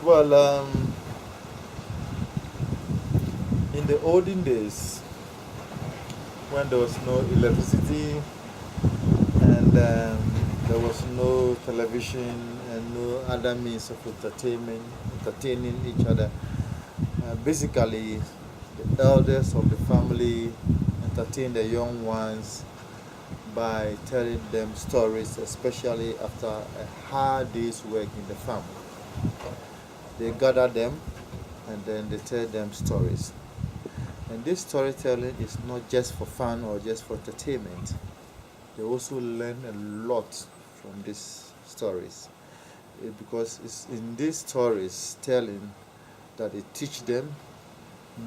Well, in the olden days, when there was no electricity and there was no television and no other means of entertaining each other, basically the elders of the family entertain the young ones by telling them stories, especially after a hard day's work in the farm. They gather them and then they tell them stories. And this storytelling is not just for fun or just for entertainment. They also learn a lot from these stories. Because it's in these stories telling that it teach them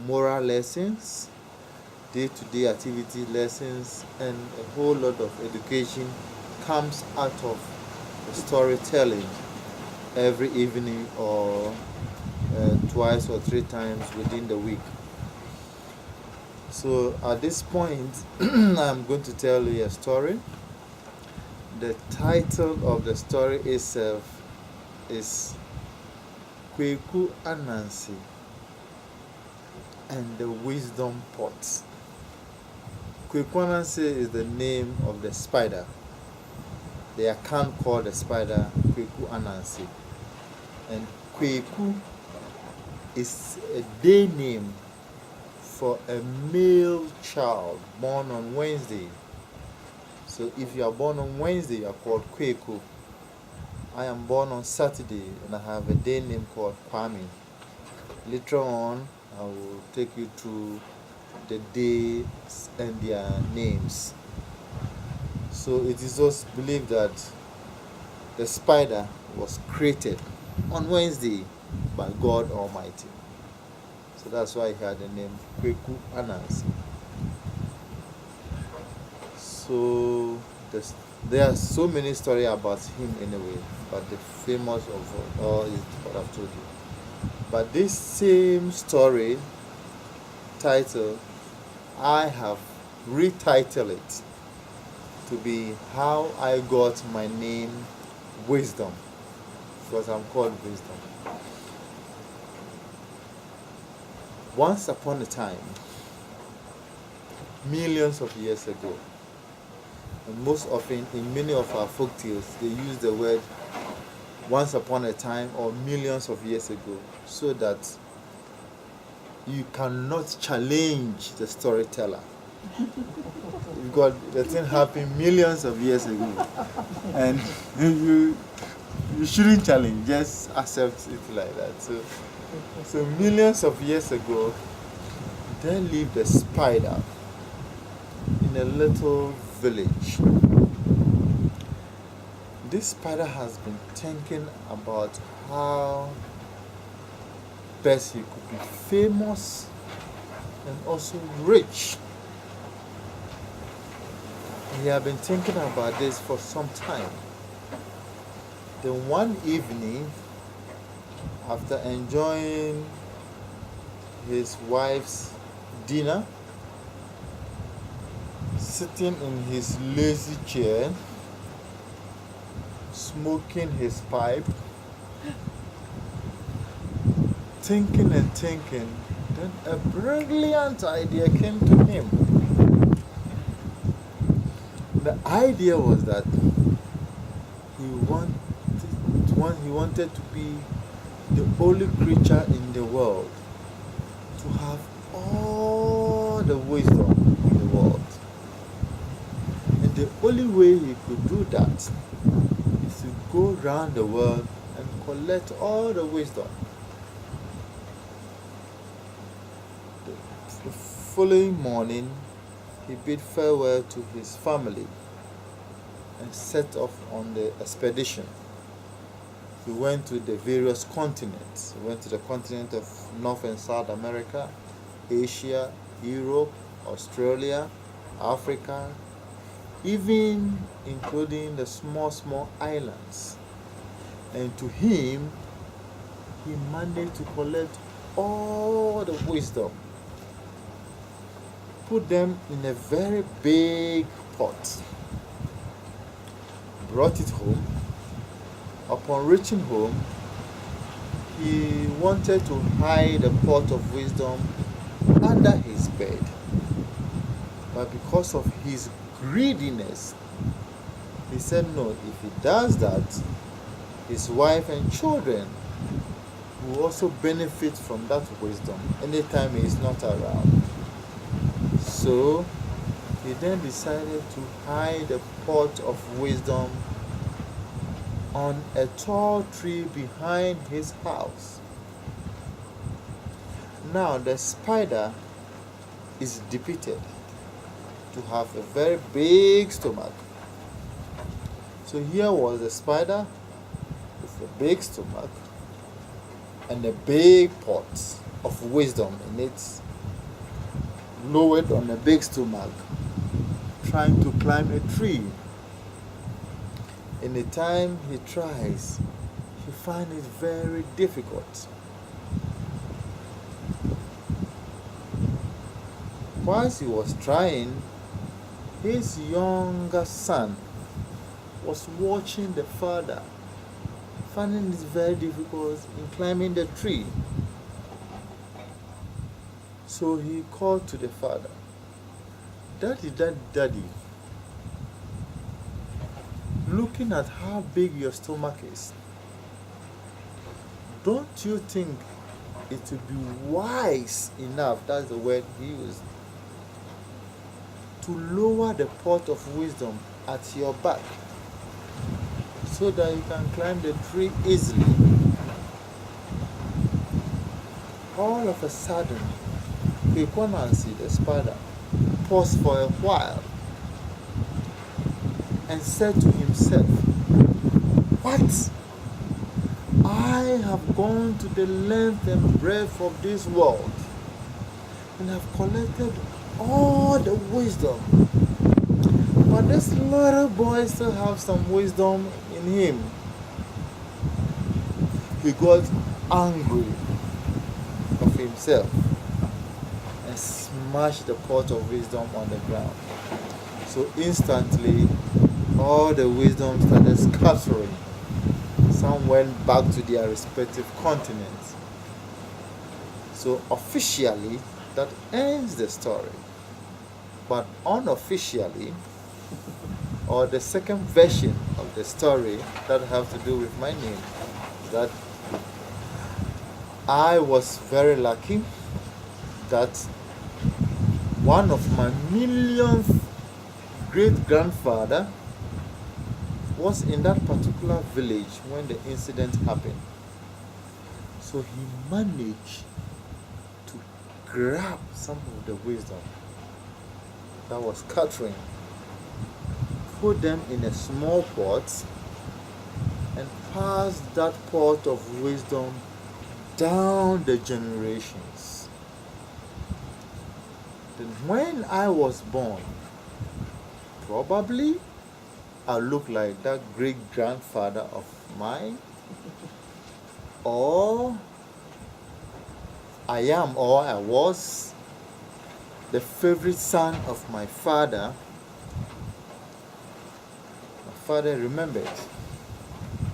moral lessons, day-to-day activity lessons, and a whole lot of education comes out of the storytelling every evening or twice or three times within the week. So at this point, I'm going to tell you a story. The title of the story itself is Kweku Anansi and the Wisdom Pot. Kweku Anansi is the name of the spider. The account called the spider Kweku Anansi. And Kweku is a day name for a male child born on Wednesday. So if you are born on Wednesday, you are called Kweku. I am born on Saturday and I have a day name called Kwame. Later on, I will take you through the days and their names. So it is also believed that the spider was created on Wednesday by God Almighty. So that's why he had the name Kweku Anansi. So there are so many stories about him anyway, but the famous of all is what I've told you. But this same story title, I have retitled it to be How I Got My Name Wisdom, because I'm called Wisdom. Once upon a time, millions of years ago, and most often in many of our folk tales, they use the word once upon a time or millions of years ago so that you cannot challenge the storyteller. Because the thing happened millions of years ago and you shouldn't challenge, just accept it like that. So millions of years ago, there lived a spider in a little village. This spider has been thinking about how best he could be famous and also rich. He had been thinking about this for some time. Then one evening, after enjoying his wife's dinner, sitting in his lazy chair, smoking his pipe, thinking and thinking, then a brilliant idea came to him. The idea was that he wanted to be the only creature in the world to have all the wisdom in the world. And the only way he could do that is to go around the world and collect all the wisdom. The following morning, he bid farewell to his family and set off on the expedition. He went to the various continents. He went to the continent of North and South America, Asia, Europe, Australia, Africa, even including the small islands. And to him, he managed to collect all the wisdom, put them in a very big pot, brought it home. Upon reaching home, he wanted to hide the pot of wisdom under his bed. But because of his greediness, he said no, if he does that, his wife and children will also benefit from that wisdom anytime he is not around. So he then decided to hide the pot of wisdom on a tall tree behind his house. Now the spider is depicted to have a very big stomach. So here was the spider with a big stomach and a big pot of wisdom in it, lowered on a big stomach, trying to climb a tree. In the time he tries, he finds it very difficult. Whilst he was trying, his younger son was watching the father, finding it very difficult in climbing the tree. So he called to the father, Daddy, Daddy, looking at how big your stomach is, don't you think it would be wise enough, that's the word he used, to lower the pot of wisdom at your back so that you can climb the tree easily? All of a sudden, Kekwanansi, the spider, paused for a while and said to himself, what? I have gone to the length and breadth of this world and have collected all the wisdom, but this little boy still has some wisdom in him. He got angry of himself and smashed the pot of wisdom on the ground. So instantly, all the wisdom started scattering. Some went back to their respective continents. So officially, that ends the story. But unofficially, or the second version of the story that have to do with my name, that I was very lucky that one of my millionth great-grandfather was in that particular village when the incident happened. So he managed to grab some of the wisdom that was scattering, put them in a small pot, and pass that pot of wisdom down the generations. Then when I was born, probably I look like that great grandfather of mine, or I am, or I was the favorite son of my father. My father remembered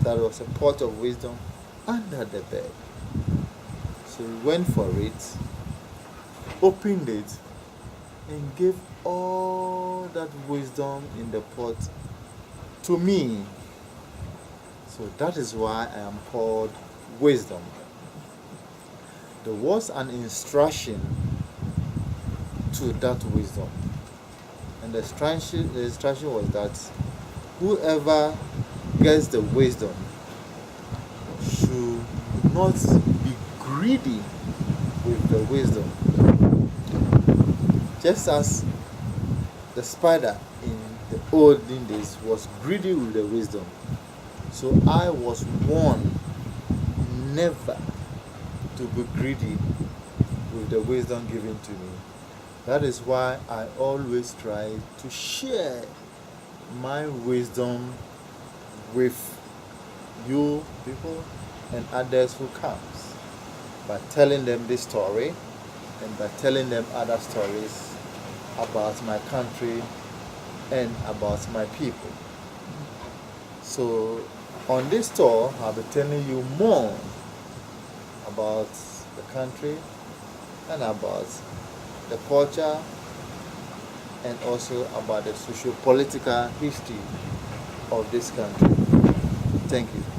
that there was a pot of wisdom under the bed. So he went for it, opened it, and gave all that wisdom in the pot to me. So that is why I am called Wisdom. There was an instruction to that wisdom, and the instruction was that whoever gets the wisdom should not be greedy with the wisdom, just as the spider in the olden days was greedy with the wisdom. So I was warned never to be greedy with the wisdom given to me. That is why I always try to share my wisdom with you people and others who comes, by telling them this story and by telling them other stories about my country and about my people. So on this tour, I'll be telling you more about the country and about the culture and also about the socio-political history of this country. Thank you.